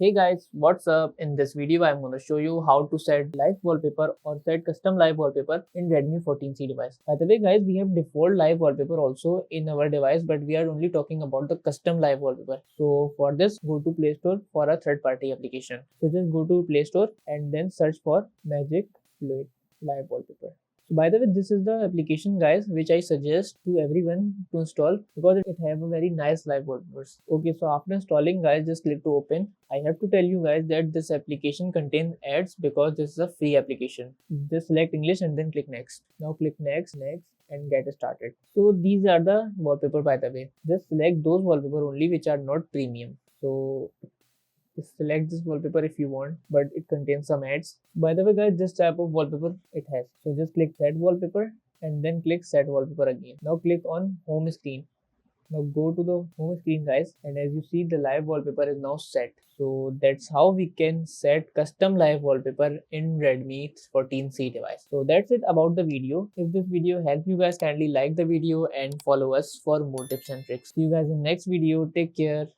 Hey guys, what's up? In this video, I'm going to show you how to set live wallpaper or set custom live wallpaper in Redmi 14C device. By the way guys, we have default live wallpaper also in our device, but we are only talking about the custom live wallpaper. So for this, go to Play Store for a third party application. So just go to Play Store and then search for Magic Fluid Live Wallpaper. So by the way, this is the application guys which I suggest to everyone to install because it have a very nice live wallpapers. Okay, so after installing guys, just click to open. I have to tell you guys that this application contains ads because this is a free application. Just select English and then click next. Now click next and get started. So these are the wallpaper by the way. Just select those wallpaper only which are not premium. So just select this wallpaper if you want, but it contains some ads. By the way guys, this type of wallpaper it has. So just click set wallpaper and then click set wallpaper again. Now click on home screen. Now go to the home screen guys, and as you see the live wallpaper is now set. So that's how we can set custom live wallpaper in Redmi 14C device. So that's it about the video. If this video helped you guys, kindly like the video and follow us for more tips and tricks. See you guys in next video. Take care.